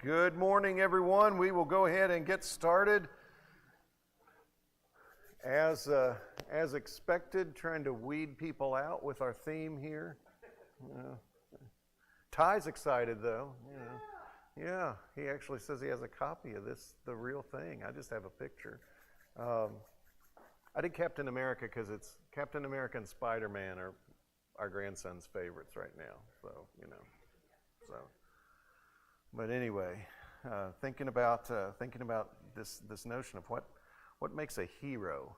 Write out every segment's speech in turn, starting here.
Good morning, everyone. We will go ahead and get started. As expected, trying to weed people out with our theme here. Ty's excited, though. Yeah, he actually says he has a copy of this, the real thing. I just have a picture. I did Captain America because it's Captain America and Spider-Man are our grandson's favorites right now. So. But anyway, thinking about this notion of what makes a hero,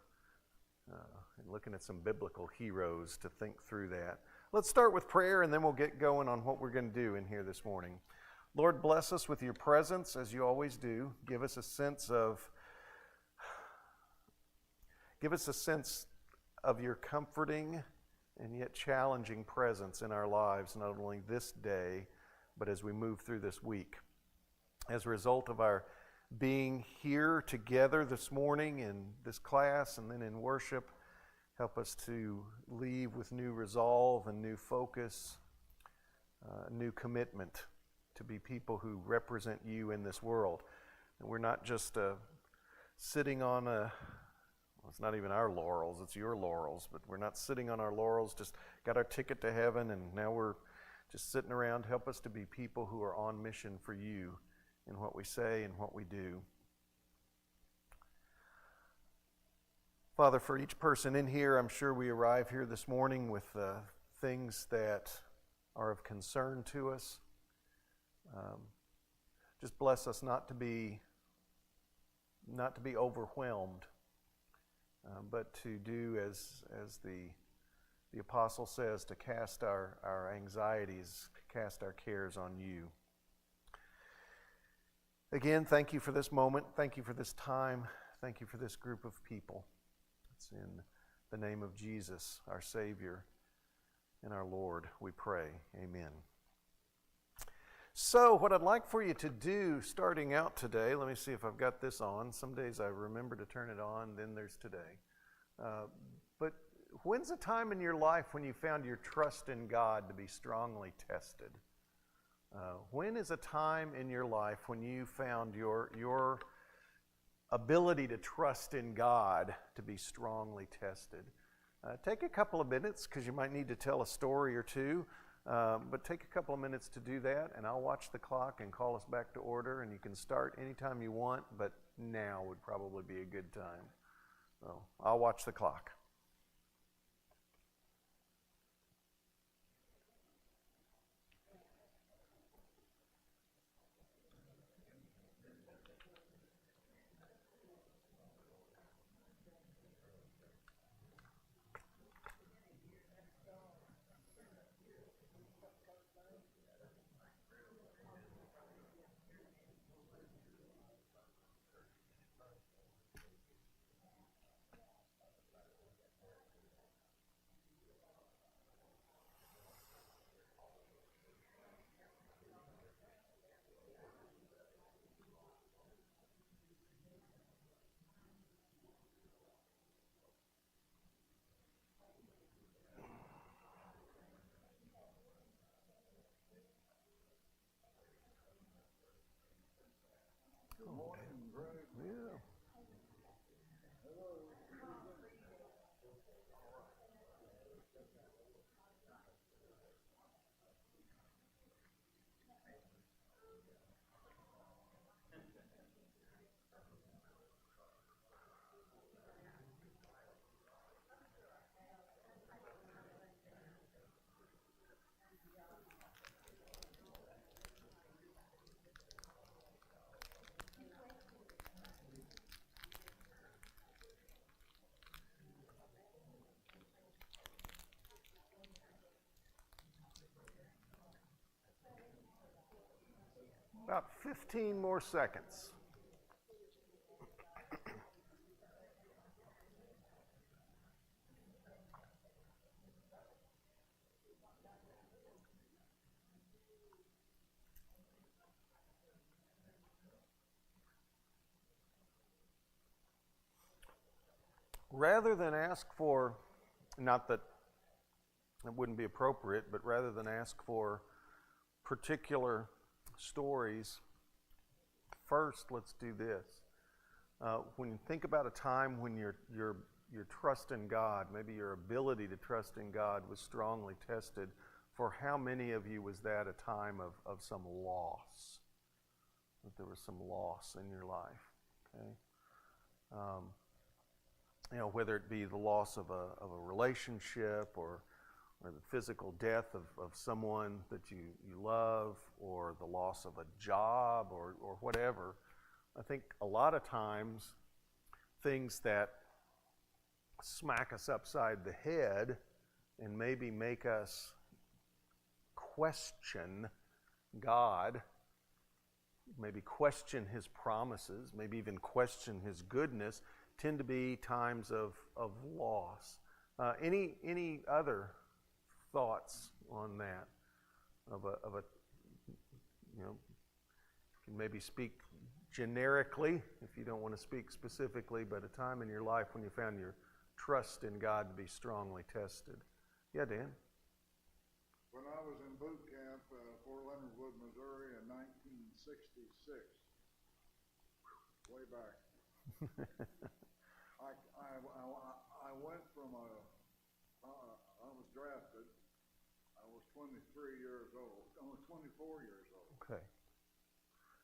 and looking at some biblical heroes to think through that. Let's start with prayer, and then we'll get going on what we're going to do in here this morning. Lord, bless us with your presence as you always do. Give us a sense of your comforting and yet challenging presence in our lives, not only this day, but as we move through this week. As a result of our being here together this morning in this class and then in worship, help us to leave with new resolve and new focus, new commitment to be people who represent you in this world. And we're not just sitting on it's not even our laurels, it's your laurels, but we're not sitting on our laurels, just got our ticket to heaven and now we're just sitting around. Help us to be people who are on mission for you in what we say and what we do. Father, for each person in here, I'm sure we arrive here this morning with things that are of concern to us. Just bless us not to be overwhelmed, but to do as the apostle says, to cast our anxieties, cast our cares on you. Again, thank you for this moment. Thank you for this time. Thank you for this group of people. It's in the name of Jesus, our Savior and our Lord, we pray. Amen. So what I'd like for you to do starting out today, let me see if I've got this on. Some days I remember to turn it on, then there's today. But when's a time in your life when you found your trust in God to be strongly tested? When is a time in your life when you found your ability to trust in God to be strongly tested? Take a couple of minutes, because you might need to tell a story or two, but take a couple of minutes to do that, and I'll watch the clock and call us back to order, and you can start anytime you want, but now would probably be a good time. So I'll watch the clock. About 15 more seconds. Rather than ask for, not that it wouldn't be appropriate, but rather than ask for particular stories first, let's do this. When you think about a time when your trust in God, maybe your ability to trust in God was strongly tested, for how many of you was that a time of some loss? That there was some loss in your life, okay? Whether it be the loss of a relationship or the physical death of someone that you love, or the loss of a job, or whatever. I think a lot of times things that smack us upside the head and maybe make us question God, maybe question His promises, maybe even question His goodness, tend to be times of loss. Any other thoughts on that? Can maybe speak generically if you don't want to speak specifically, but a time in your life when you found your trust in God to be strongly tested. Yeah, Dan? When I was in boot camp, Fort Leonard Wood, Missouri, in 1966, way back, I went from I was drafted. I was 23 years old. I was 24 years old. Okay.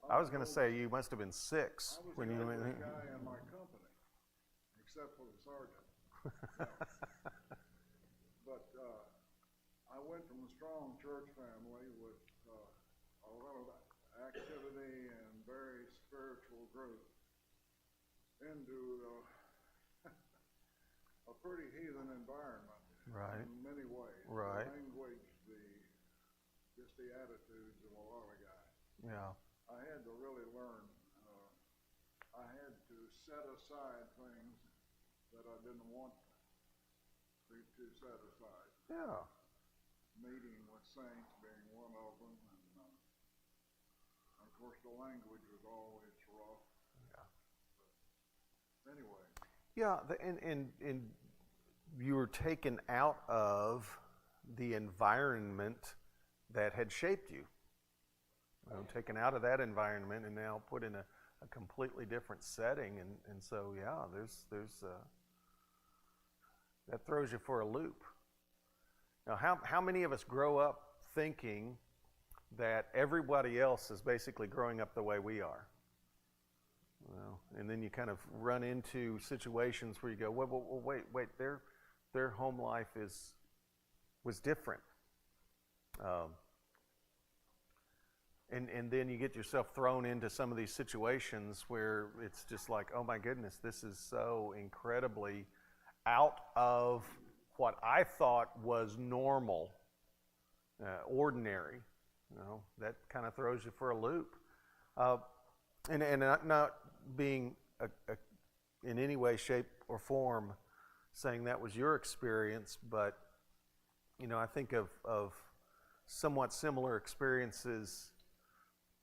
I was going to say you must have been 6 when you went. I was the guy in my company, except for the sergeant. But I went from a strong church family with a lot of activity and very spiritual group into a pretty heathen environment, right, in many ways. Right. The language, just the attitudes of a lot of guys. Yeah. I had to really learn. I had to set aside things that I didn't want to set aside. Yeah. Meeting with saints being one of them, and of course the language was always rough. Yeah. But anyway. Yeah, and you were taken out of the environment that had shaped you. Taken out of that environment and now put in a completely different setting, and so yeah, there's that throws you for a loop. Now, how many of us grow up thinking that everybody else is basically growing up the way we are? And then you kind of run into situations where you go, well, wait, their home life was different. And then you get yourself thrown into some of these situations where it's just like, oh my goodness, this is so incredibly out of what I thought was normal, ordinary. That kind of throws you for a loop. And not being in any way, shape, or form saying that was your experience, but I think of somewhat similar experiences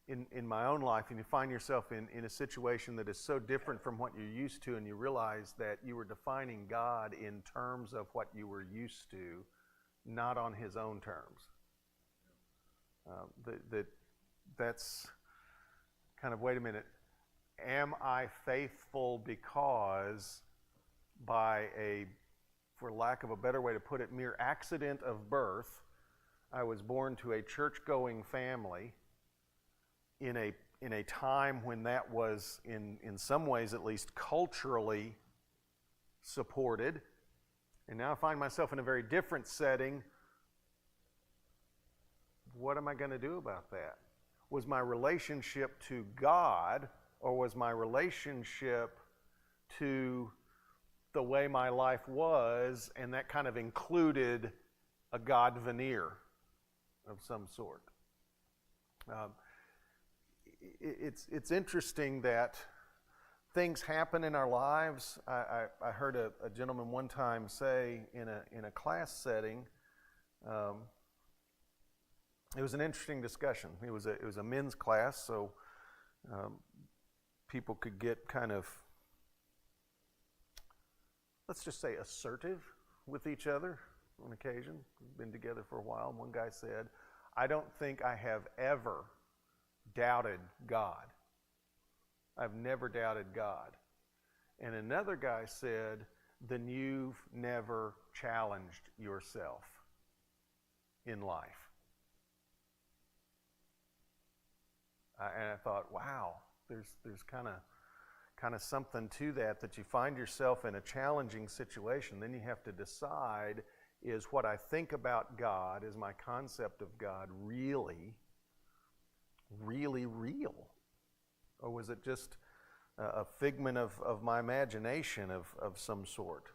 in my own life, and you find yourself in a situation that is so different from what you're used to, and you realize that you were defining God in terms of what you were used to, not on His own terms. That's kind of, wait a minute, am I faithful because by for lack of a better way to put it, mere accident of birth, I was born to a church-going family in a time when that was, in some ways at least, culturally supported, and now I find myself in a very different setting. What am I going to do about that? Was my relationship to God, or was my relationship to the way my life was, and that kind of included a God veneer of some sort? It's interesting that things happen in our lives. I heard a gentleman one time say in a class setting, it was an interesting discussion. It was a men's class, so people could get kind of, let's just say, assertive with each other on occasion. We've been together for a while. And one guy said, "I don't think I have ever doubted God." I've never doubted God. And another guy said, then you've never challenged yourself in life. And I thought, wow, there's kind of something to that you find yourself in a challenging situation. Then you have to decide, is what I think about God, is my concept of God really real? Or was it just a figment of my imagination of some sort?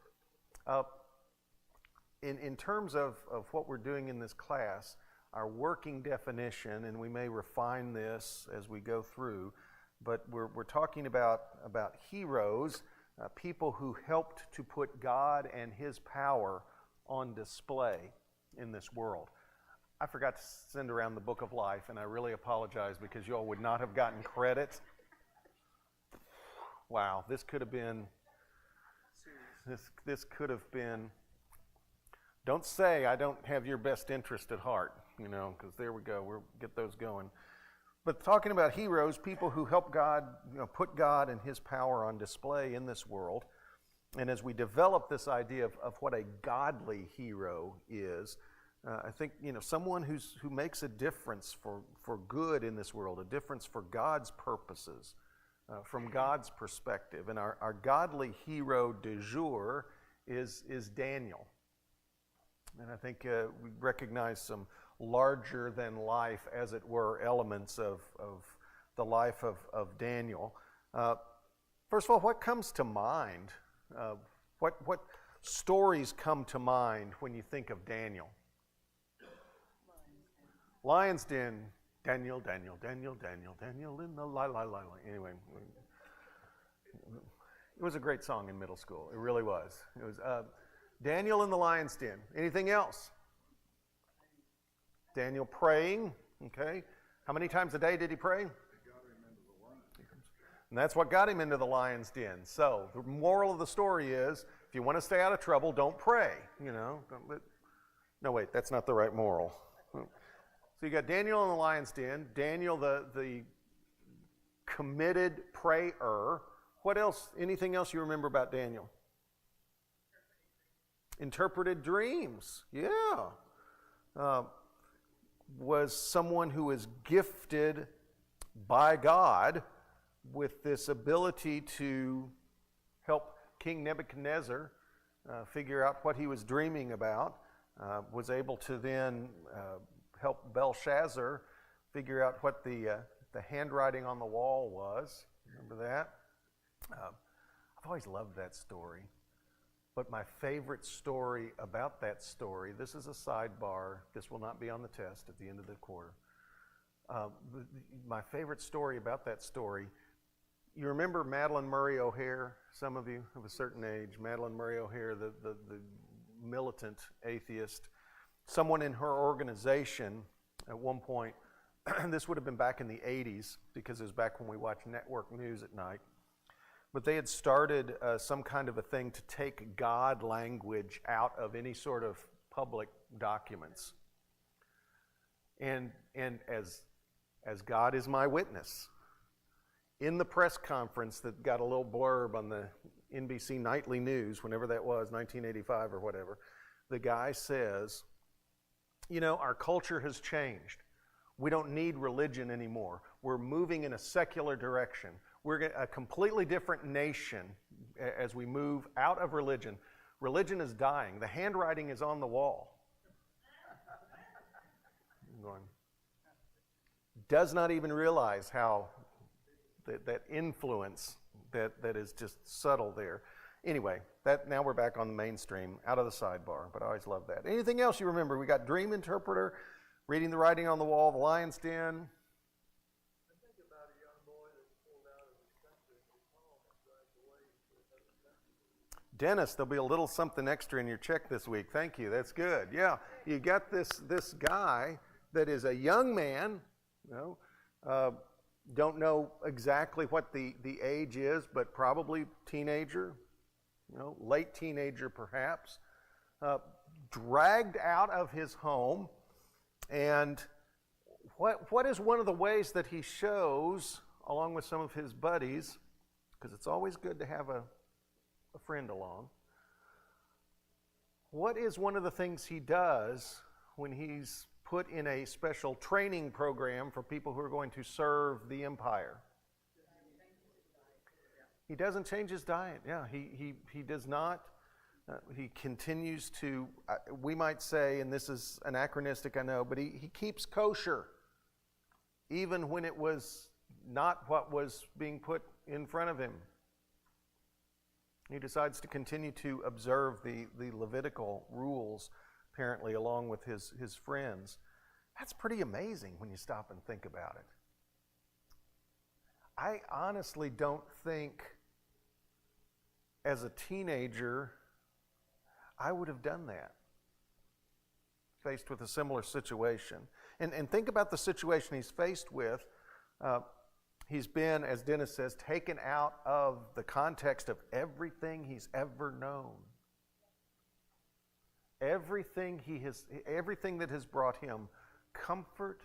In terms of what we're doing in this class, our working definition, and we may refine this as we go through, but we're talking about heroes, people who helped to put God and His power on display in this world. I forgot to send around the Book of Life, and I really apologize because you all would not have gotten credit. Wow, this could have been, this could have been, don't say I don't have your best interest at heart, because there we go, we'll get those going. But talking about heroes, people who help God, put God and His power on display in this world. And as we develop this idea of what a godly hero is, I think, someone who makes a difference for good in this world, a difference for God's purposes, from God's perspective. And our godly hero du jour is Daniel. And I think we recognize some larger than life, as it were, elements of the life of Daniel. First of all, what comes to mind? What stories come to mind when you think of Daniel? Lion's Den. Daniel in the la. Anyway, it was a great song in middle school. It really was. It was Daniel in the Lion's Den. Anything else? Daniel praying. Okay. How many times a day did he pray? And that's what got him into the lion's den. So the moral of the story is, if you want to stay out of trouble, don't pray. No, wait, that's not the right moral. So you got Daniel in the lion's den. Daniel, the committed prayer. What else? Anything else you remember about Daniel? Interpreted dreams. Yeah. Was someone who was gifted by God with this ability to help King Nebuchadnezzar figure out what he was dreaming about, was able to then help Belshazzar figure out what the handwriting on the wall was. Remember that? I've always loved that story. But my favorite story about that story, this is a sidebar, this will not be on the test at the end of the quarter. My favorite story about that story, you remember Madalyn Murray O'Hair? Some of you of a certain age. Madalyn Murray O'Hair, the militant atheist. Someone in her organization at one point, this would have been back in the 80s because it was back when we watched network news at night, but they had started some kind of a thing to take God language out of any sort of public documents. And as God is my witness, in the press conference that got a little blurb on the NBC Nightly News, whenever that was, 1985 or whatever, the guy says, our culture has changed. We don't need religion anymore. We're moving in a secular direction. We're a completely different nation as we move out of religion. Religion is dying. The handwriting is on the wall. I'm going, does not even realize how that influence that is just subtle there. Anyway, now we're back on the mainstream, out of the sidebar, but I always love that. Anything else you remember? We got dream interpreter, reading the writing on the wall, the lion's den. I think about a young boy that's pulled out of his country and his home and drives away to another country. Dennis, there'll be a little something extra in your check this week. Thank you. That's good. Yeah, you got this guy that is a young man, don't know exactly what the age is, but probably teenager, late teenager perhaps, dragged out of his home. And what is one of the ways that he shows along with some of his buddies, because it's always good to have a friend along, what is one of the things he does when he's put in a special training program for people who are going to serve the empire? He doesn't change his diet. Yeah, he does not. He continues to, we might say, and this is anachronistic, I know, but he keeps kosher, even when it was not what was being put in front of him. He decides to continue to observe the Levitical rules, apparently, along with his friends. That's pretty amazing when you stop and think about it. I honestly don't think, as a teenager, I would have done that, faced with a similar situation. And think about the situation he's faced with. He's been, as Dennis says, taken out of the context of everything he's ever known. Everything that has brought him comfort,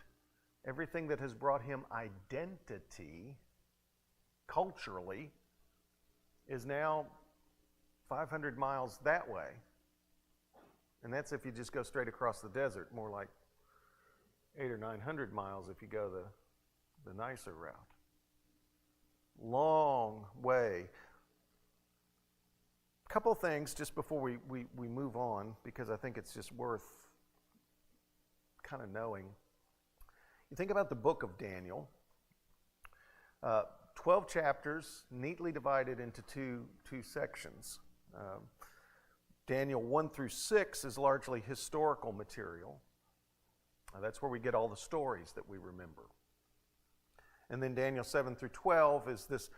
everything that has brought him identity, culturally, is now 500 miles that way. And that's if you just go straight across the desert, more like 800 or 900 miles if you go the nicer route. Long way. A couple things just before we move on, because I think it's just worth kind of knowing. You think about the book of Daniel. 12 chapters, neatly divided into two sections. Daniel 1 through 6 is largely historical material. That's where we get all the stories that we remember. And then Daniel 7 through 12 is this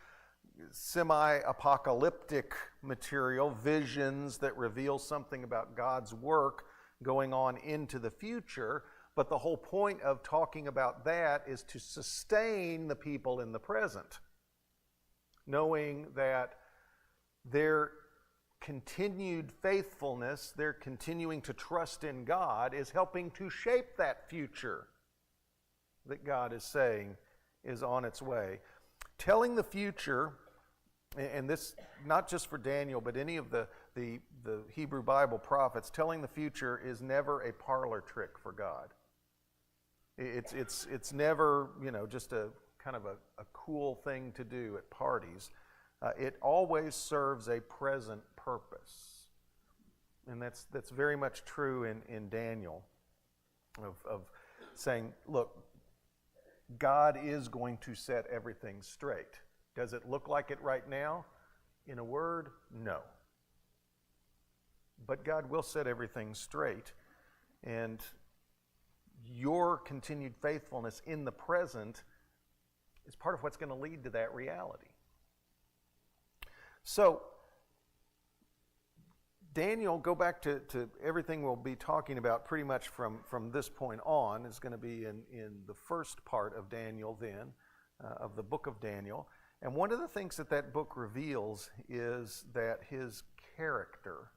semi-apocalyptic material, visions that reveal something about God's work going on into the future. But the whole point of talking about that is to sustain the people in the present, knowing that their continued faithfulness, their continuing to trust in God, is helping to shape that future that God is saying is on its way. Telling the future, and this not just for Daniel, but any of the Hebrew Bible prophets, telling the future is never a parlor trick for God. It's never, just a kind of a cool thing to do at parties. It always serves a present purpose. And that's very much true in Daniel, of saying, look, God is going to set everything straight. Does it look like it right now? In a word, no. But God will set everything straight. And your continued faithfulness in the present is part of what's going to lead to that reality. So, Daniel, go back to everything we'll be talking about pretty much from this point on, is going to be in the first part of Daniel then, of the book of Daniel. And one of the things that book reveals is that his character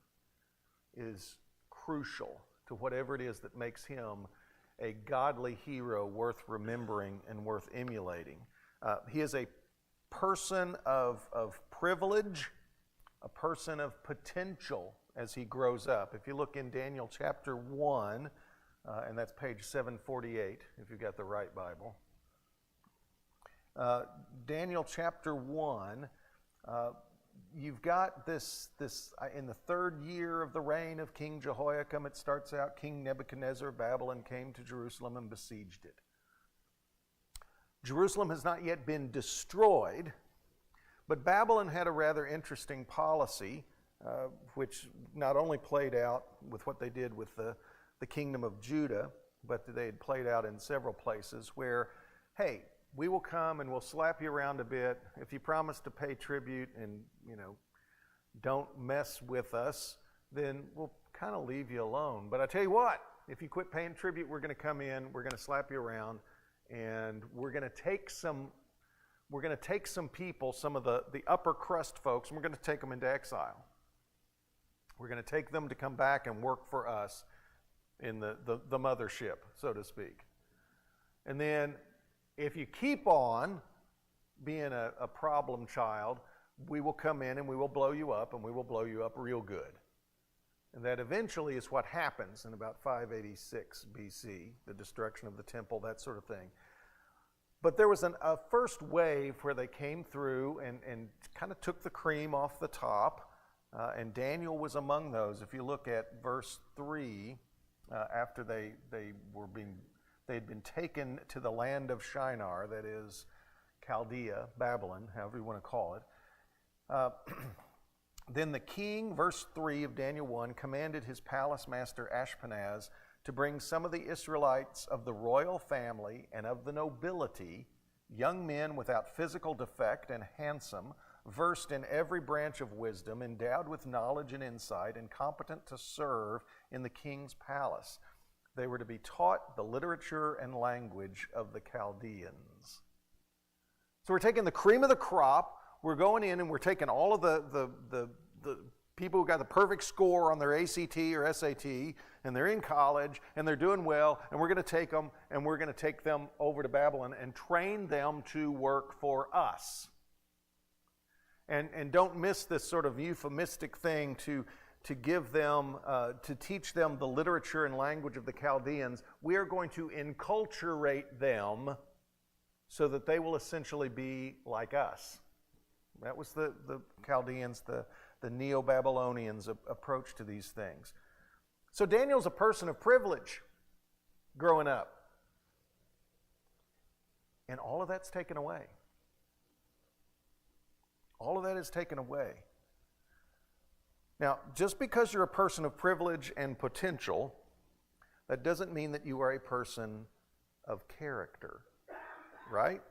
is crucial to whatever it is that makes him a godly hero worth remembering and worth emulating. He is a person of privilege, a person of potential as he grows up. If you look in Daniel chapter 1, and that's page 748, if you've got the right Bible. Daniel chapter 1, you've got this in the third year of the reign of King Jehoiakim, it starts out, King Nebuchadnezzar of Babylon came to Jerusalem and besieged it. Jerusalem has not yet been destroyed, but Babylon had a rather interesting policy, which not only played out with what they did with the kingdom of Judah, but they had played out in several places where, hey, we will come and we'll slap you around a bit. If you promise to pay tribute and, don't mess with us, then we'll kind of leave you alone. But I tell you what, if you quit paying tribute, we're going to come in, we're going to slap you around, and we're going to take some people, some of the upper crust folks, and we're going to take them into exile. We're going to take them to come back and work for us in the mothership, so to speak. And then if you keep on, being a problem child, we will come in and we will blow you up, and we will blow you up real good. And that eventually is what happens in about 586 BC, the destruction of the temple, that sort of thing. But there was a first wave where they came through and kind of took the cream off the top, and Daniel was among those. If you look at verse 3, after they had been taken to the land of Shinar, that is Chaldea, Babylon, however you want to call it. Then the king, verse 3 of Daniel 1, commanded his palace master Ashpenaz to bring some of the Israelites of the royal family and of the nobility, young men without physical defect and handsome, versed in every branch of wisdom, endowed with knowledge and insight, and competent to serve in the king's palace. They were to be taught the literature and language of the Chaldeans. So we're taking the cream of the crop. We're going in and we're taking all of the people who got the perfect score on their ACT or SAT, and they're in college and they're doing well, and we're going to take them and we're going to take them over to Babylon and train them to work for us. And don't miss this sort of euphemistic thing to give them, to teach them the literature and language of the Chaldeans. We are going to enculturate them so that they will essentially be like us. That was the Chaldeans, the Neo-Babylonians' approach to these things. So Daniel's a person of privilege growing up. And all of that's taken away. All of that is taken away. Now, just because you're a person of privilege and potential, that doesn't mean that you are a person of character, right?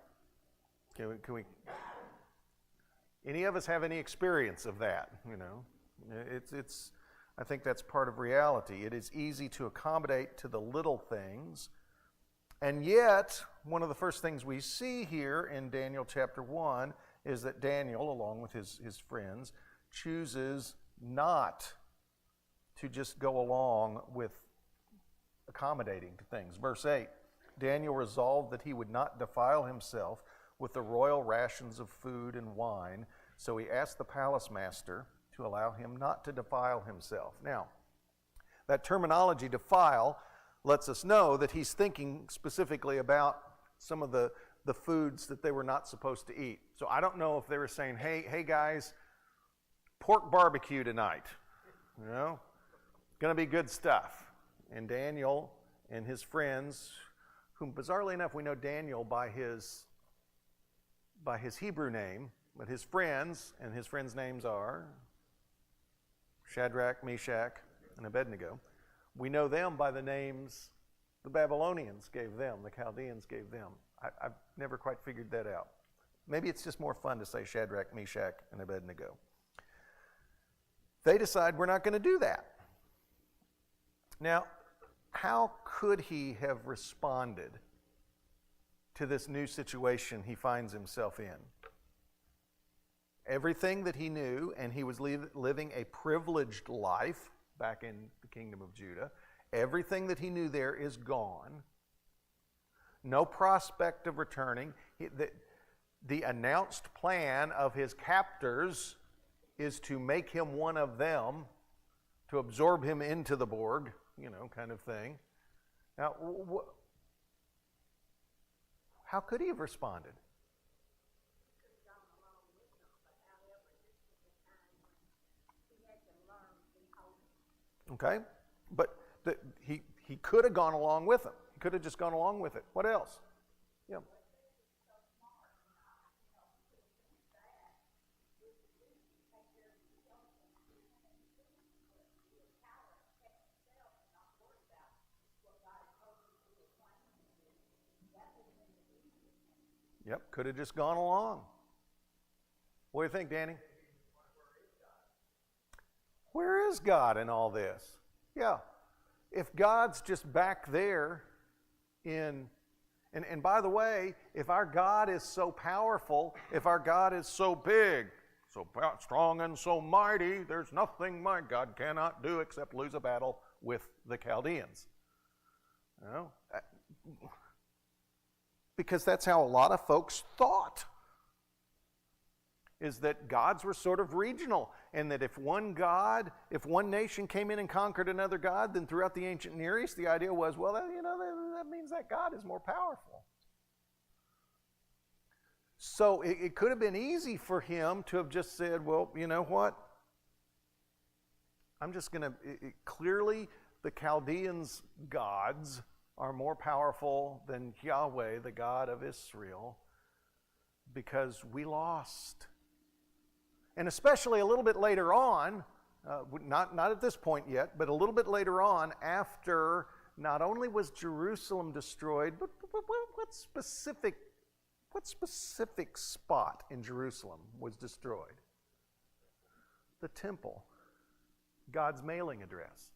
Can we any of us have any experience of that? You know, it's. I think that's part of reality. It is easy to accommodate to the little things, and yet one of the first things we see here in Daniel chapter 1 is that Daniel, along with his friends, chooses not to just go along with accommodating to things. Verse 8, Daniel resolved that he would not defile himself with the royal rations of food and wine, so he asked the palace master to allow him not to defile himself. Now, that terminology, defile, lets us know that he's thinking specifically about some of the foods that they were not supposed to eat. So I don't know if they were saying, hey guys, pork barbecue tonight. You know, going to be good stuff. And Daniel and his friends, whom bizarrely enough we know Daniel by his Hebrew name, but his friends, and his friends' names are Shadrach, Meshach, and Abednego. We know them by the names the Babylonians gave them, the Chaldeans gave them. I've never quite figured that out. Maybe it's just more fun to say Shadrach, Meshach, and Abednego. They decide we're not going to do that. Now, how could he have responded to this new situation he finds himself in? Everything that he knew, and he was living a privileged life back in the kingdom of Judah, everything that he knew there is gone. No prospect of returning. The announced plan of his captors is to make him one of them, to absorb him into the Borg, kind of thing. Now, how could he have responded? Okay, but he could have gone along with them. He could have just gone along with it. What else? Yeah. Yep, could have just gone along. What do you think, Danny? Where is God in all this? Yeah. If God's just back there and by the way, if our God is so powerful, if our God is so big, so strong and so mighty, there's nothing my God cannot do except lose a battle with the Chaldeans. Because that's how a lot of folks thought is that gods were sort of regional, and that if one nation came in and conquered another god, then throughout the ancient Near East, the idea was, well, that means that god is more powerful. So it could have been easy for him to have just said, well, you know what? I'm just going to, clearly the Chaldeans' gods are more powerful than Yahweh, the God of Israel, because we lost. And especially a little bit later on, not at this point yet, but a little bit later on, after not only was Jerusalem destroyed, but what specific spot in Jerusalem was destroyed? The temple, God's mailing address.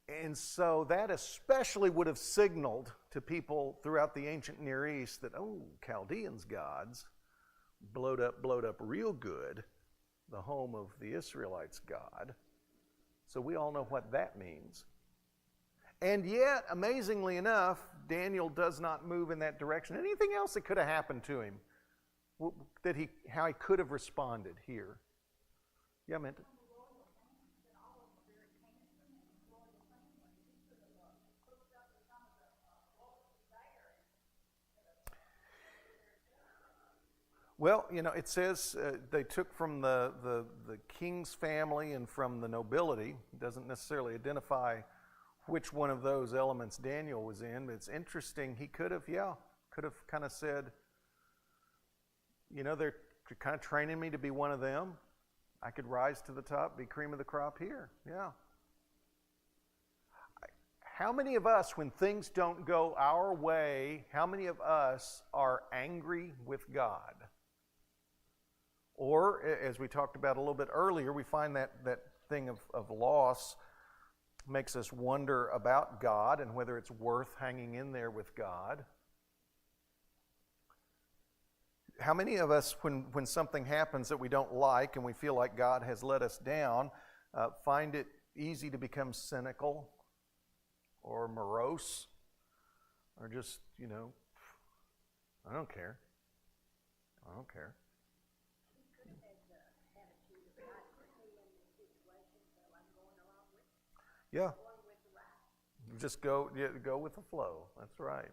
And so that especially would have signaled to people throughout the ancient Near East that, oh, Chaldeans' gods blowed up real good, the home of the Israelites' God. So we all know what that means. And yet, amazingly enough, Daniel does not move in that direction. Anything else that could have happened to him, how he could have responded here? Yeah, Minta? Well, it says they took from the king's family and from the nobility. It doesn't necessarily identify which one of those elements Daniel was in, but it's interesting. He could have kind of said, they're kind of training me to be one of them. I could rise to the top, be cream of the crop here. Yeah. How many of us, when things don't go our way, how many of us are angry with God? Or, as we talked about a little bit earlier, we find that thing of loss makes us wonder about God and whether it's worth hanging in there with God. How many of us, when something happens that we don't like and we feel like God has let us down, find it easy to become cynical or morose or just, I don't care. I don't care. Yeah. Just go with the flow. That's right.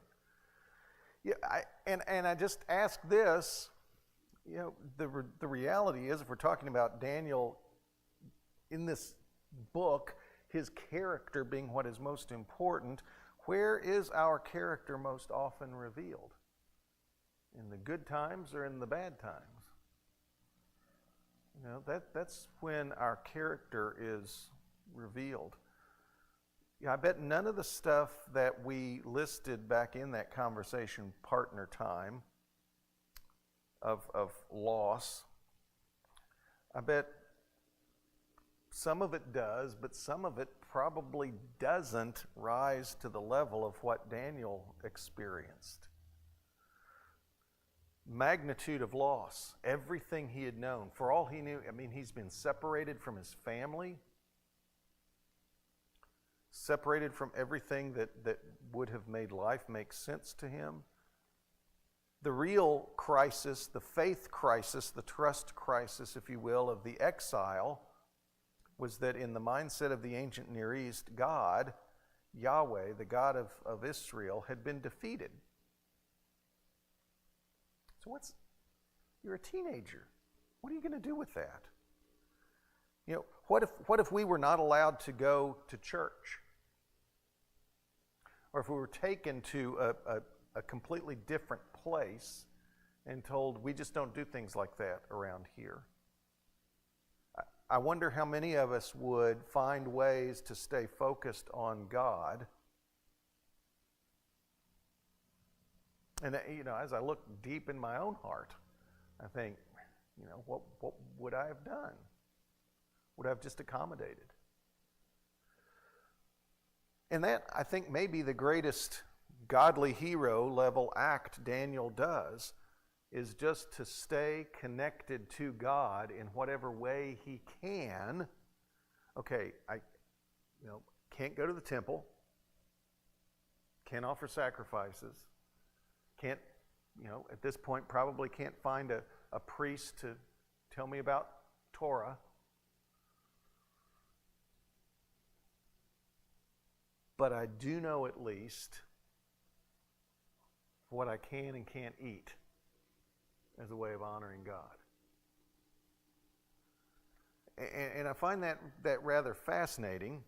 Yeah, and I just ask this, the reality is, if we're talking about Daniel in this book, his character being what is most important, where is our character most often revealed? In the good times or in the bad times? That's when our character is revealed. Yeah, I bet none of the stuff that we listed back in that conversation, partner time, of loss, I bet some of it does, but some of it probably doesn't rise to the level of what Daniel experienced. Magnitude of loss, everything he had known. For all he knew, he's been separated from his family, separated from everything that would have made life make sense to him. The real crisis, the faith crisis, the trust crisis, if you will, of the exile was that in the mindset of the ancient Near East, God, Yahweh, the God of Israel, had been defeated. So you're a teenager. What are you going to do with that? What if we were not allowed to go to church? Or if we were taken to a completely different place and told, we just don't do things like that around here. I wonder how many of us would find ways to stay focused on God. And as I look deep in my own heart, I think, what would I have done? Would I have just accommodated? And that, I think, may be the greatest godly hero level act Daniel does, is just to stay connected to God in whatever way he can. Okay, I can't go to the temple, can't offer sacrifices, can't, at this point probably can't find a a priest to tell me about Torah. But I do know at least what I can and can't eat as a way of honoring God. And I find that rather fascinating,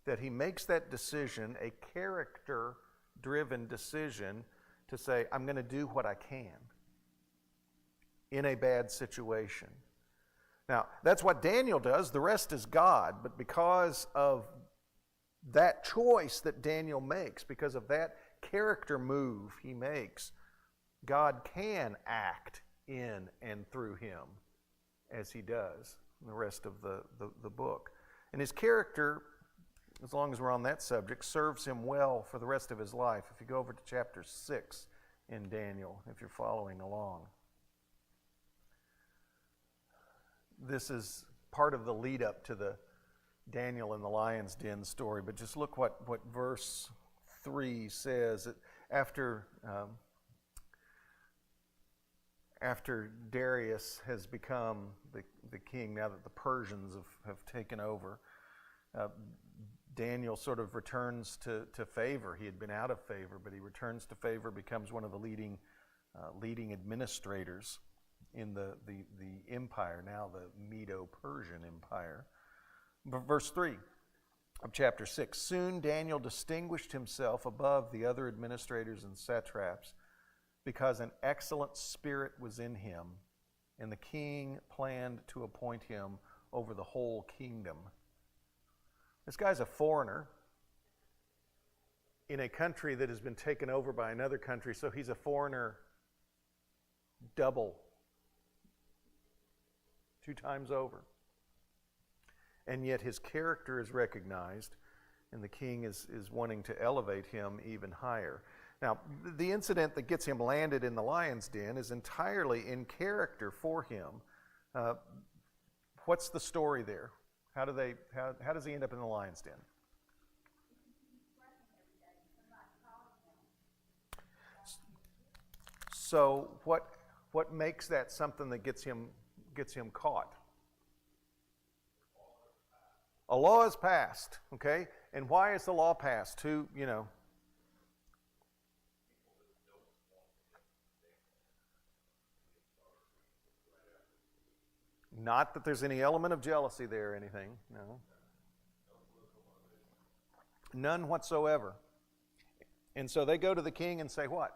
that he makes that decision, a character-driven decision, to say, I'm going to do what I can in a bad situation. Now, that's what Daniel does. The rest is God. But because of that choice that Daniel makes, because of that character move he makes, God can act in and through him as he does in the rest of the book. And his character, as long as we're on that subject, serves him well for the rest of his life. If you go over to chapter 6 in Daniel, if you're following along. This is part of the lead up to the Daniel in the lion's den story, but just look what verse 3 says. After Darius has become the king, now that the Persians have taken over, Daniel sort of returns to favor. He had been out of favor, but he returns to favor, becomes one of the leading administrators in the empire, now the Medo-Persian Empire. Verse 3 of chapter 6, soon Daniel distinguished himself above the other administrators and satraps because an excellent spirit was in him, and the king planned to appoint him over the whole kingdom. This guy's a foreigner in a country that has been taken over by another country, so he's a foreigner double, 2 times over. And yet his character is recognized, and the king is wanting to elevate him even higher. Now, the incident that gets him landed in the lion's den is entirely in character for him. What's the story there? How does he end up in the lion's den? So what makes that something that gets him caught? A law is passed, okay? And why is the law passed? Not that there's any element of jealousy there or anything, no. None whatsoever. And so they go to the king and say what?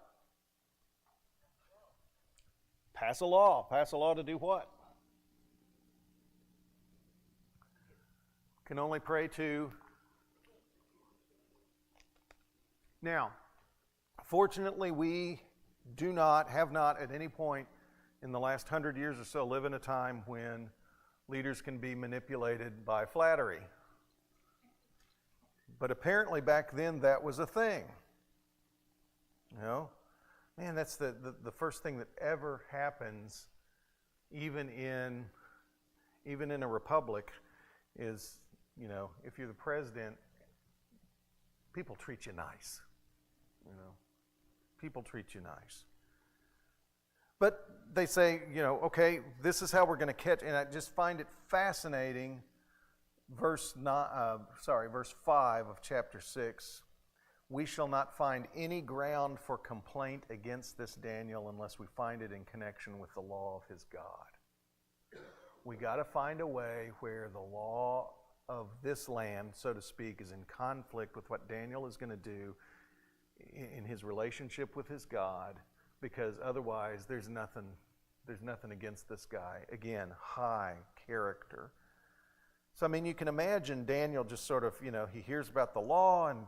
Pass a law. Pass a law to do what? Can only pray to. Now, fortunately, we have not at any point in the last 100 years or so live in a time when leaders can be manipulated by flattery. But apparently back then that was a thing. Man, that's the first thing that ever happens, even in a republic, is, if you're the president, people treat you nice. People treat you nice. But they say, okay, this is how we're going to catch, and I just find it fascinating. Verse 5 of chapter 6, we shall not find any ground for complaint against this Daniel unless we find it in connection with the law of his God. We got to find a way where the law of this land, so to speak, is in conflict with what Daniel is going to do in his relationship with his God, because otherwise there's nothing against this guy. Again, high character. So, you can imagine Daniel just sort of, he hears about the law and,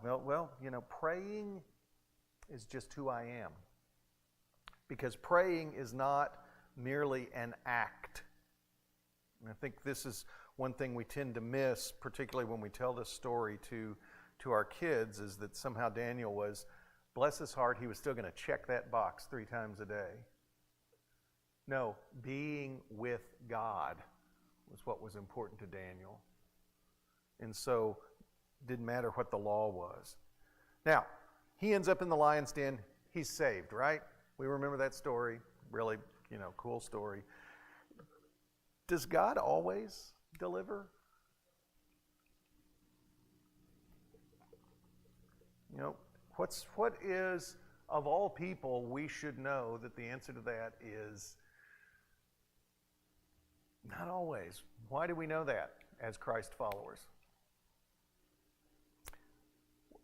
praying is just who I am. Because praying is not merely an act. And I think this is one thing we tend to miss, particularly when we tell this story to our kids, is that somehow Daniel was, bless his heart, he was still going to check that box 3 times a day. No, being with God was what was important to Daniel. And so it didn't matter what the law was. Now, he ends up in the lion's den. He's saved, right? We remember that story. Really cool story. Does God always deliver? What is, of all people, we should know that the answer to that is not always. Why do we know that as Christ followers?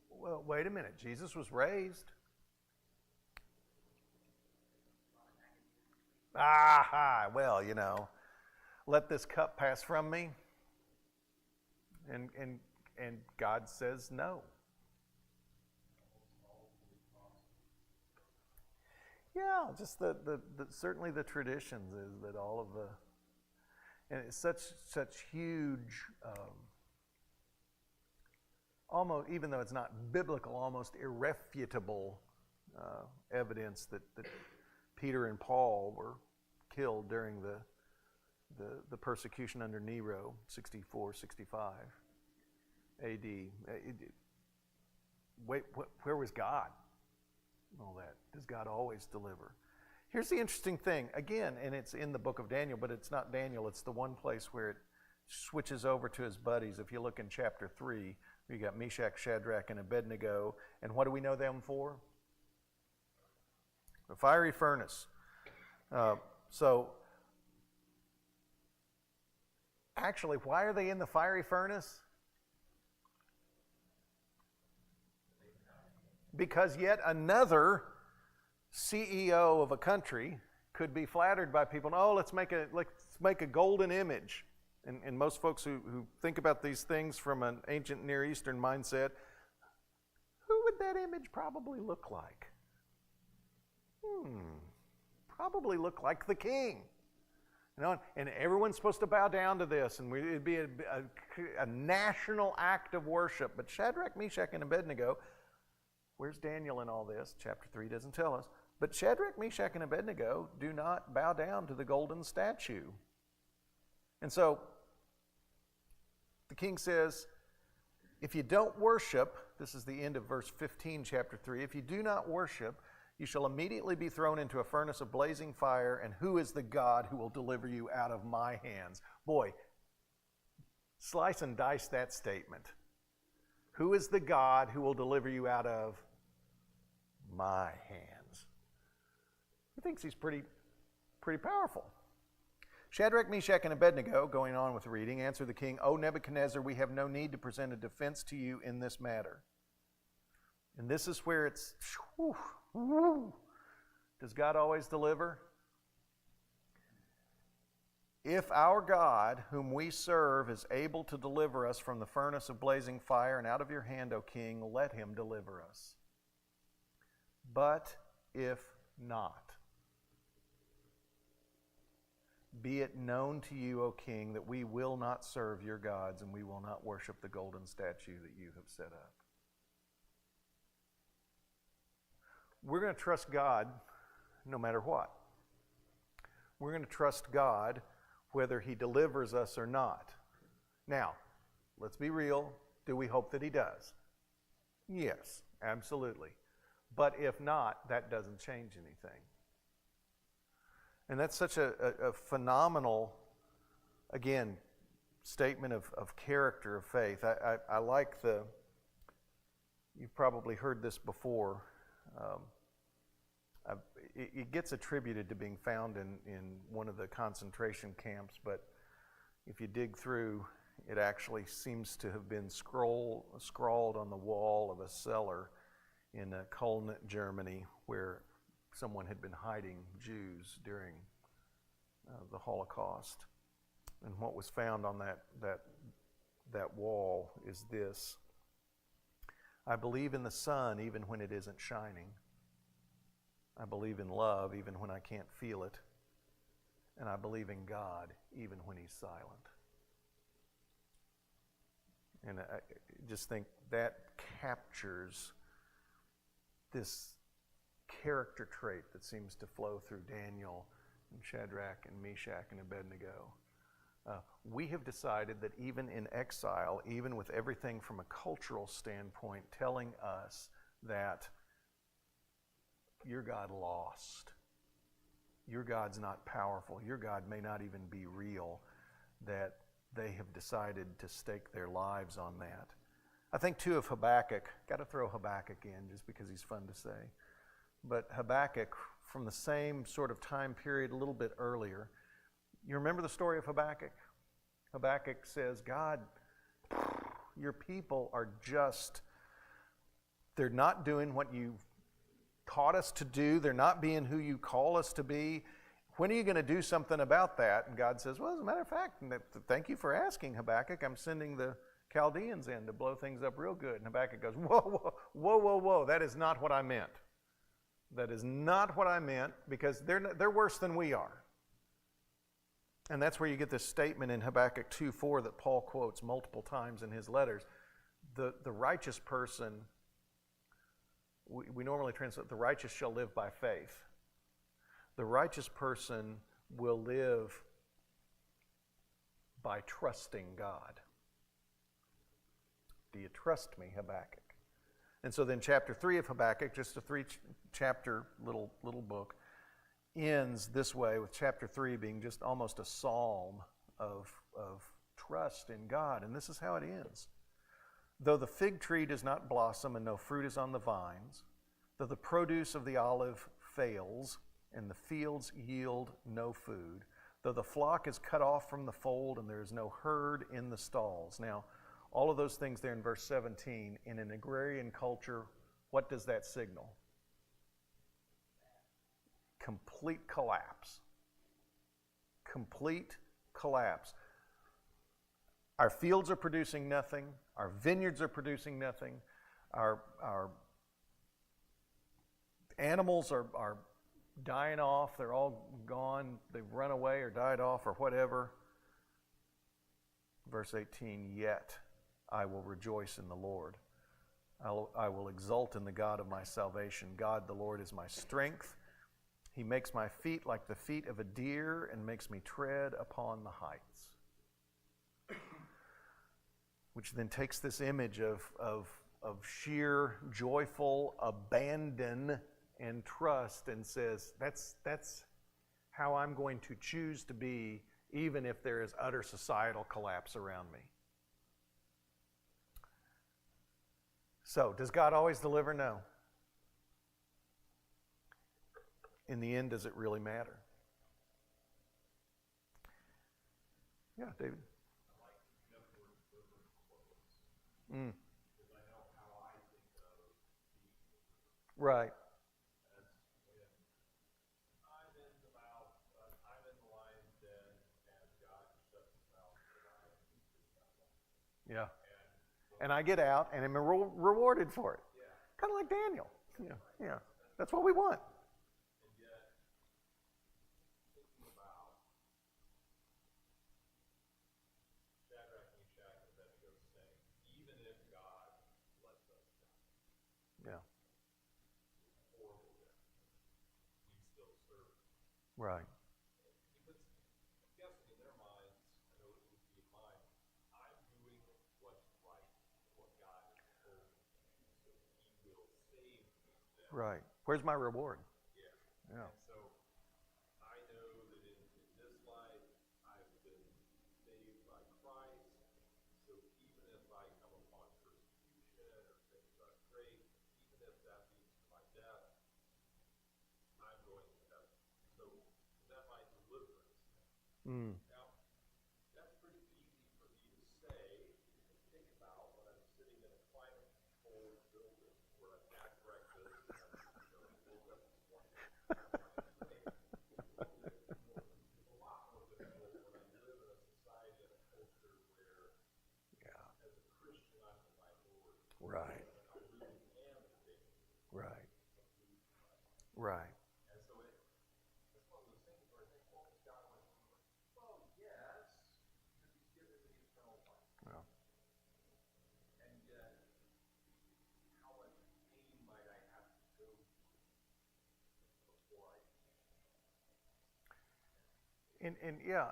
Well, wait a minute. Jesus was raised. Well, let this cup pass from me. And God says no. Yeah, just certainly the traditions is that all of the, and it's such huge, almost, even though it's not biblical, almost irrefutable evidence that Peter and Paul were killed during the persecution under Nero, 64, 65 A.D. Wait, where was God? All that. Does God always deliver? Here's the interesting thing. Again, and it's in the book of Daniel, but it's not Daniel. It's the one place where it switches over to his buddies. If you look in chapter 3, you got Meshach, Shadrach, and Abednego. And what do we know them for? The fiery furnace. So, actually, why are they in the fiery furnace? Because yet another CEO of a country could be flattered by people. Oh, let's make a golden image. And most folks who think about these things from an ancient Near Eastern mindset, who would that image probably look like? Probably look like the king. And everyone's supposed to bow down to this, and it'd be a national act of worship. But Shadrach, Meshach, and Abednego, where's Daniel in all this? Chapter 3 doesn't tell us. But Shadrach, Meshach, and Abednego do not bow down to the golden statue. And so the king says, if you don't worship, this is the end of verse 15, chapter 3, if you do not worship, you shall immediately be thrown into a furnace of blazing fire, and who is the God who will deliver you out of my hands? Boy, slice and dice that statement. Who is the God who will deliver you out of my hands? He thinks he's pretty powerful. Shadrach, Meshach, and Abednego, going on with reading, answer the king, O Nebuchadnezzar, we have no need to present a defense to you in this matter. And this is where it's, does God always deliver? If our God, whom we serve, is able to deliver us from the furnace of blazing fire and out of your hand, O king, let him deliver us. But if not, be it known to you, O king, that we will not serve your gods and we will not worship the golden statue that you have set up. We're going to trust God no matter what. We're going to trust God whether he delivers us or not. Now, let's be real. Do we hope that he does? Yes, absolutely. But if not, that doesn't change anything. And that's such a phenomenal, again, statement of character of faith. I like you've probably heard this before. It gets attributed to being found in one of the concentration camps, but if you dig through, it actually seems to have been scrawled on the wall of a cellar in Köln, Germany, where someone had been hiding Jews during the Holocaust. And what was found on that wall is this: I believe in the sun even when it isn't shining. I believe in love even when I can't feel it. And I believe in God even when he's silent. And I just think that captures this character trait that seems to flow through Daniel and Shadrach and Meshach and Abednego. We have decided that even in exile, even with everything from a cultural standpoint telling us that your God lost, your God's not powerful, your God may not even be real, that they have decided to stake their lives on that. I think too of Habakkuk. Got to throw Habakkuk in just because he's fun to say. But Habakkuk, from the same sort of time period, a little bit earlier, you remember the story of Habakkuk? Habakkuk says, God, your people are just, they're not doing what you taught us to do. They're not being who you call us to be. When are you going to do something about that? And God says, well, as a matter of fact, thank you for asking, Habakkuk. I'm sending the Chaldeans in to blow things up real good. And Habakkuk goes, whoa, whoa, whoa, whoa, whoa. That is not what I meant. That is not what I meant, because they're worse than we are. And that's where you get this statement in Habakkuk 2:4 that Paul quotes multiple times in his letters. The righteous person, we normally translate, the righteous shall live by faith. The righteous person will live by trusting God. Do you trust me, Habakkuk? And so then chapter 3 of Habakkuk, just a 3-chapter little book, ends this way, with chapter 3 being just almost a psalm of trust in God. And this is how it ends. Though the fig tree does not blossom and no fruit is on the vines, though the produce of the olive fails and the fields yield no food, though the flock is cut off from the fold and there is no herd in the stalls. Now, all of those things there in verse 17, in an agrarian culture, what does that signal? Complete collapse. Complete collapse. Our fields are producing nothing. Our vineyards are producing nothing. Our animals are dying off. They're all gone. They've run away or died off or whatever. Verse 18, yet I will rejoice in the Lord. I will exult in the God of my salvation. God, the Lord, is my strength. He makes my feet like the feet of a deer and makes me tread upon the heights. Which then takes this image of sheer joyful abandon and trust and says, that's how I'm going to choose to be, even if there is utter societal collapse around me. So, does God always deliver? No. In the end, does it really matter? Yeah, David. Mm. Right. Yeah. And I get out and am rewarded for it. Kind of like Daniel. Yeah. That's what we want. Yeah. Right. Right. Where's my reward? Yeah. Mm. Right. Right. Right. Well, and yeah,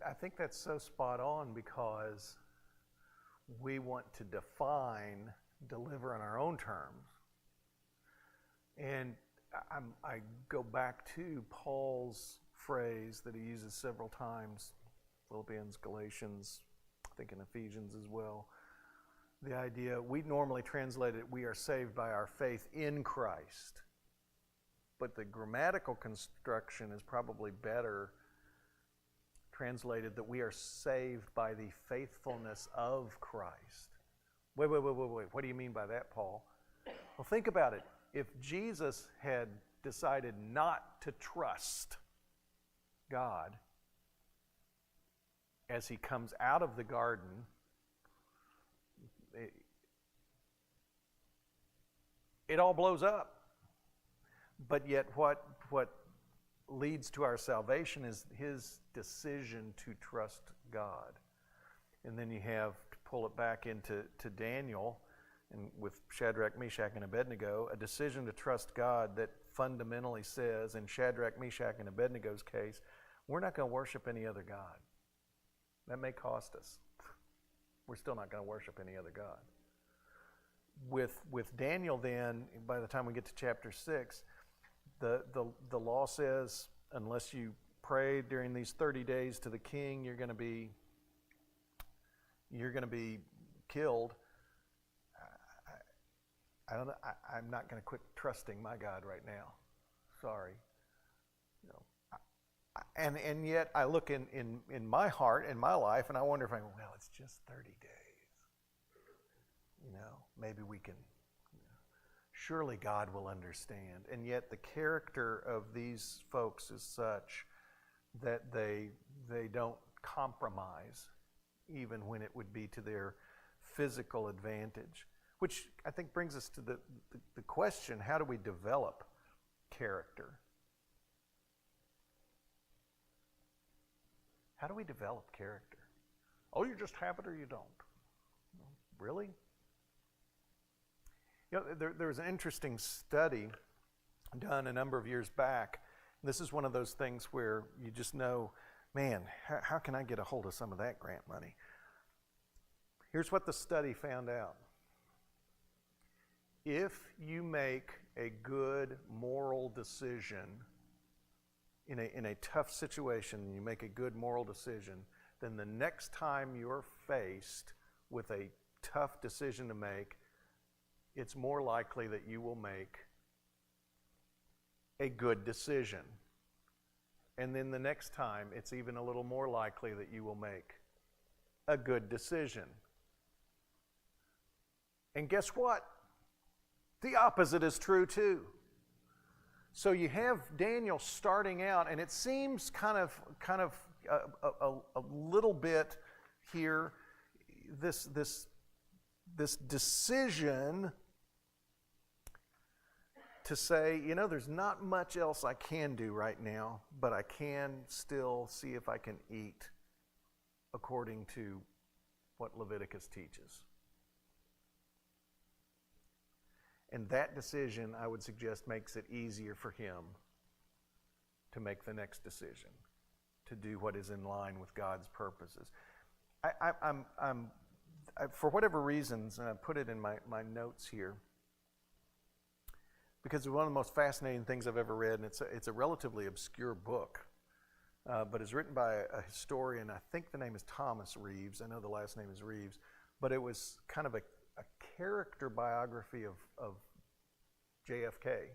I think that's so spot on, because we want to define deliver on our own terms. And I go back to Paul's phrase that he uses several times, Philippians, Galatians, I think in Ephesians as well. The idea, we normally translate it, we are saved by our faith in Christ. But the grammatical construction is probably better translated that we are saved by the faithfulness of Christ. Wait. What do you mean by that, Paul? Well, think about it. If Jesus had decided not to trust God as he comes out of the garden, it all blows up. But yet what leads to our salvation is his decision to trust God. And then you have, to pull it back into Daniel, and with Shadrach, Meshach, and Abednego, a decision to trust God that fundamentally says, in Shadrach, Meshach, and Abednego's case, we're not going to worship any other God. That may cost us. We're still not going to worship any other God. With Daniel then, by the time we get to chapter 6, the law says, unless you pray during these 30 days to the king, you're going to be killed. I don't know. I'm not going to quit trusting my God right now. Sorry. You know, and yet I look in my heart, in my life, and I wonder if I go, well, it's just 30 days. You know, maybe we can. Surely God will understand. And yet the character of these folks is such that they don't compromise, even when it would be to their physical advantage. Which I think brings us to the question, how do we develop character? How do we develop character? Oh, you just have it or you don't. Really? You know, there was an interesting study done a number of years back. This is one of those things where you just know, man, how can I get a hold of some of that grant money? Here's what the study found out. If you make a good moral decision in a tough situation, and you make a good moral decision, then the next time you're faced with a tough decision to make, it's more likely that you will make a good decision. And then the next time, it's even a little more likely that you will make a good decision. And guess what? The opposite is true too. So you have Daniel starting out, and it seems kind of a little bit here, this decision to say, you know, there's not much else I can do right now, but I can still see if I can eat according to what Leviticus teaches. And that decision, I would suggest, makes it easier for him to make the next decision, to do what is in line with God's purposes. For whatever reasons, and I put it in my notes here, because it's one of the most fascinating things I've ever read, and it's a relatively obscure book, but it's written by a historian. I think the name is Thomas Reeves. I know the last name is Reeves, but it was kind of a character biography of JFK.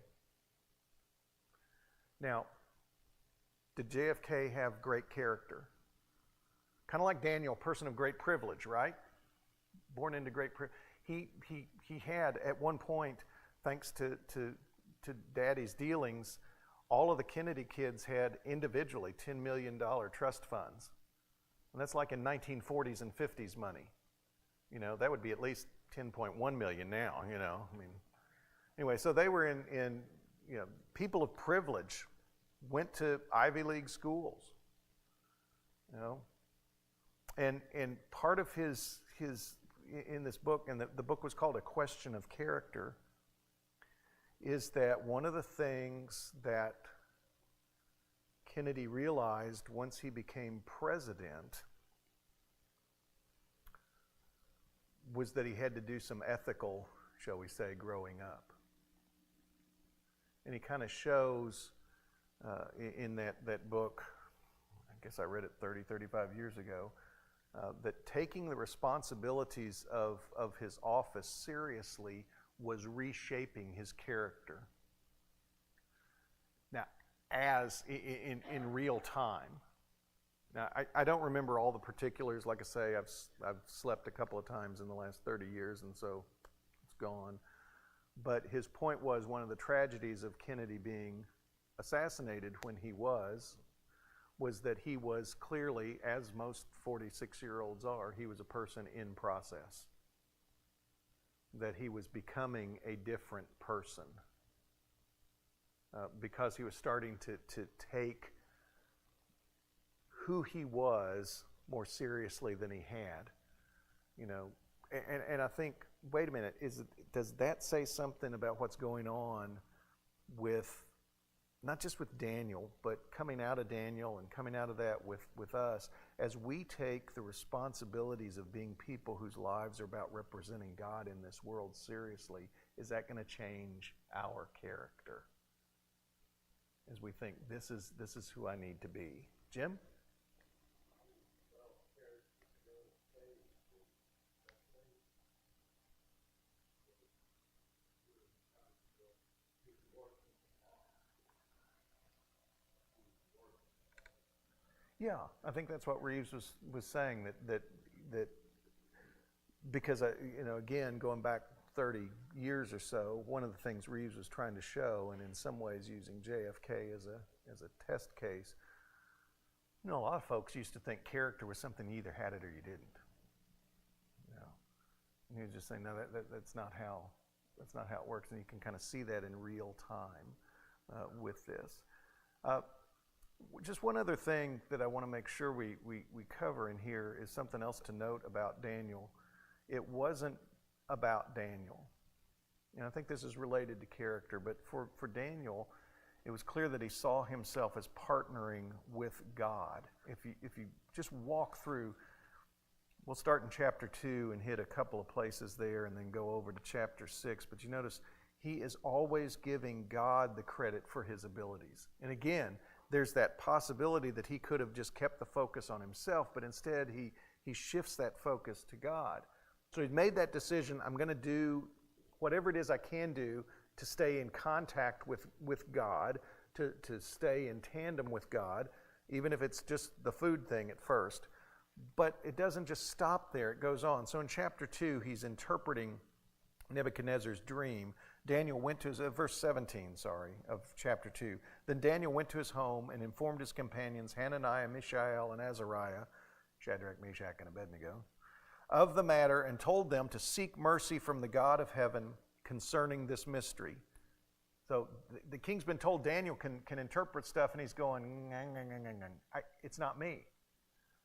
Now, did JFK have great character? Kind of like Daniel, person of great privilege, right? Born into great privilege. He had, at one point, thanks to Daddy's dealings, all of the Kennedy kids had individually $10 million trust funds. And that's like in 1940s and 50s money. You know, that would be at least 10.1 million now, you know. I mean, anyway, so they were in you know, people of privilege went to Ivy League schools, you know. And part of his in this book, and the book was called A Question of Character, is that one of the things that Kennedy realized once he became president was that he had to do some ethical, shall we say, growing up. And he kind of shows in that book, I guess I read it 30, 35 years ago, that taking the responsibilities of his office seriously was reshaping his character. Now, as in real time. Now, I don't remember all the particulars. Like I say, I've slept a couple of times in the last 30 years, and so it's gone. But his point was one of the tragedies of Kennedy being assassinated when he was that he was clearly, as most 46-year-olds are, he was a person in process. That he was becoming a different person. Because he was starting to take who he was more seriously than he had. You know, and I think, wait a minute, does that say something about what's going on with, not just with Daniel, but coming out of Daniel and coming out of that with us, as we take the responsibilities of being people whose lives are about representing God in this world seriously? Is that going to change our character? As we think, this is who I need to be. Jim? Yeah, I think that's what Reeves was saying, that because again, going back 30 years or so, one of the things Reeves was trying to show, and in some ways using JFK as a test case, a lot of folks used to think character was something you either had it or you didn't. And he was just saying, no, that's not how it works, and you can kind of see that in real time with this. Just one other thing that I want to make sure we cover in here is something else to note about Daniel. It wasn't about Daniel. And I think this is related to character, but for Daniel, it was clear that he saw himself as partnering with God. If you just walk through, we'll start in chapter 2 and hit a couple of places there and then go over to chapter 6, but you notice he is always giving God the credit for his abilities. And again, there's that possibility that he could have just kept the focus on himself, but instead he shifts that focus to God. So he's made that decision, I'm going to do whatever it is I can do to stay in contact with God, to stay in tandem with God, even if it's just the food thing at first. But it doesn't just stop there, it goes on. So in chapter 2, he's interpreting Nebuchadnezzar's dream. Daniel went to his, verse 17, of chapter 2. Then Daniel went to his home and informed his companions, Hananiah, Mishael, and Azariah, Shadrach, Meshach, and Abednego, of the matter, and told them to seek mercy from the God of heaven concerning this mystery. So the king's been told Daniel can interpret stuff, and he's going, it's not me.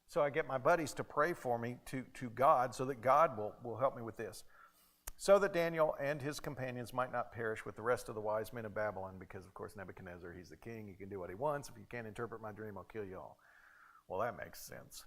So I get my buddies to pray for me to God so that God will help me with this. So that Daniel and his companions might not perish with the rest of the wise men of Babylon, because, of course, Nebuchadnezzar, he's the king. He can do what he wants. If you can't interpret my dream, I'll kill you all. Well, that makes sense.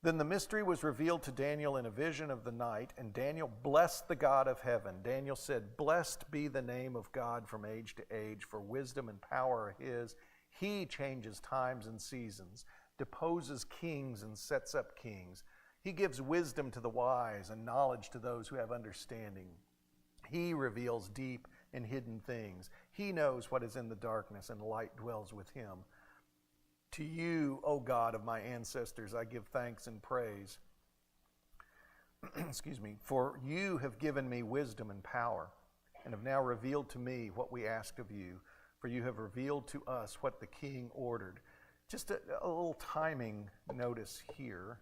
Then the mystery was revealed to Daniel in a vision of the night, and Daniel blessed the God of heaven. Daniel said, Blessed be the name of God from age to age, for wisdom and power are his. He changes times and seasons, deposes kings and sets up kings. He gives wisdom to the wise and knowledge to those who have understanding. He reveals deep and hidden things. He knows what is in the darkness, and light dwells with him. To you, O God of my ancestors, I give thanks and praise. Excuse me. For you have given me wisdom and power, and have now revealed to me what we asked of you. For you have revealed to us what the king ordered. Just a little timing notice here.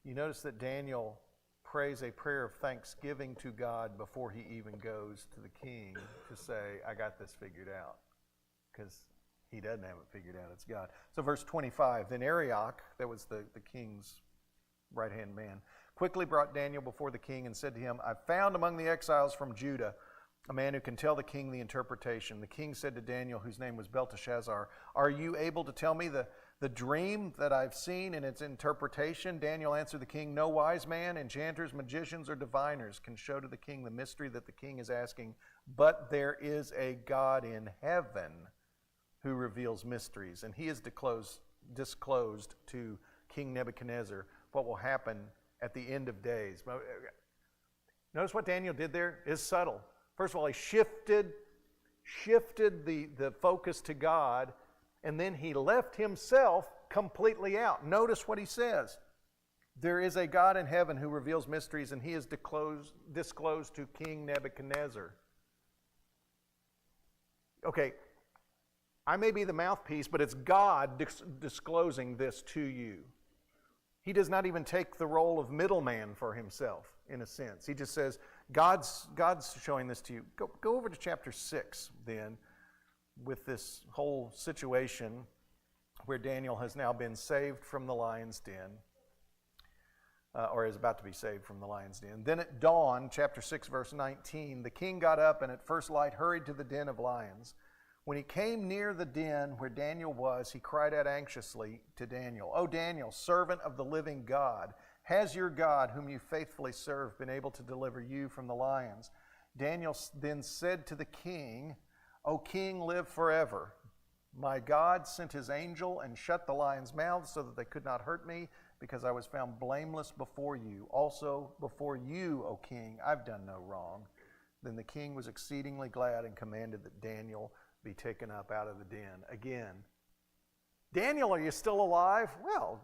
You notice that Daniel prays a prayer of thanksgiving to God before he even goes to the king to say, I got this figured out. Because he doesn't have it figured out, it's God. So verse 25, then Arioch, that was the king's right-hand man, quickly brought Daniel before the king and said to him, I found among the exiles from Judah a man who can tell the king the interpretation. The king said to Daniel, whose name was Belteshazzar, are you able to tell me the the dream that I've seen and its interpretation. Daniel answered the king, no wise man, enchanters, magicians, or diviners can show to the king the mystery that the king is asking, but there is a God in heaven who reveals mysteries, and he has disclosed to King Nebuchadnezzar what will happen at the end of days. Notice what Daniel did there is subtle. First of all, he shifted the focus to God, and then he left himself completely out. Notice what he says. There is a God in heaven who reveals mysteries, and he is disclosed to King Nebuchadnezzar. Okay, I may be the mouthpiece, but it's God disclosing this to you. He does not even take the role of middleman for himself, in a sense. He just says, God's showing this to you. Go over to chapter 6, then, with this whole situation where Daniel has now been saved from the lion's den, or is about to be saved from the lion's den. Then at dawn, chapter 6, verse 19, the king got up and at first light hurried to the den of lions. When he came near the den where Daniel was, he cried out anxiously to Daniel, O Daniel, servant of the living God, has your God, whom you faithfully serve, been able to deliver you from the lions? Daniel then said to the king, O king, live forever. My God sent his angel and shut the lions' mouths so that they could not hurt me, because I was found blameless before you. Also before you, O king, I've done no wrong. Then the king was exceedingly glad and commanded that Daniel be taken up out of the den. Again, Daniel, are you still alive? Well,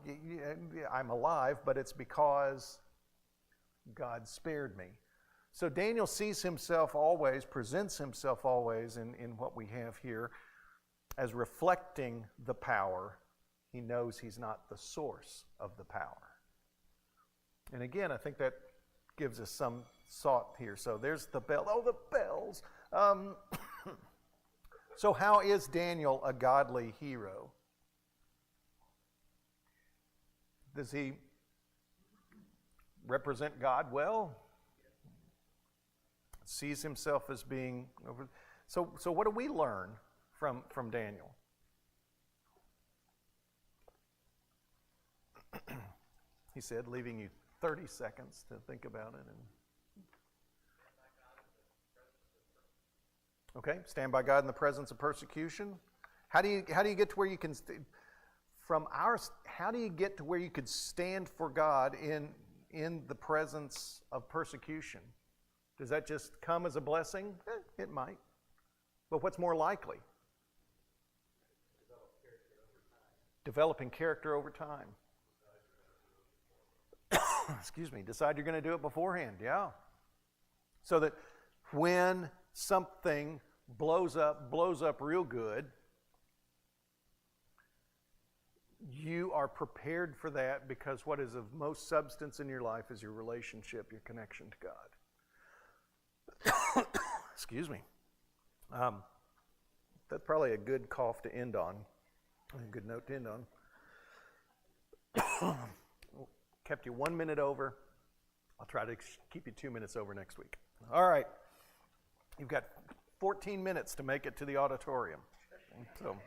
I'm alive, but it's because God spared me. So Daniel sees himself always, presents himself always in what we have here as reflecting the power. He knows he's not the source of the power. And again, I think that gives us some thought here. So there's the bell. Oh, the bells. So how is Daniel a godly hero? Does he represent God well? Sees himself as being over. So what do we learn from Daniel? He said, leaving you 30 seconds to think about it. Okay, stand by God in the presence of persecution. How do you get to where you can how do you get to where you could stand for God in the presence of persecution? Does that just come as a blessing? It might. But what's more likely? Developing character over time. Excuse me. Decide you're going to do it beforehand. Yeah. So that when something blows up real good, you are prepared for that, because what is of most substance in your life is your relationship, your connection to God. Excuse me. That's probably a good cough to end on, a good note to end on. Kept you 1 minute over. I'll try to keep you 2 minutes over next week. All right. You've got 14 minutes to make it to the auditorium. So.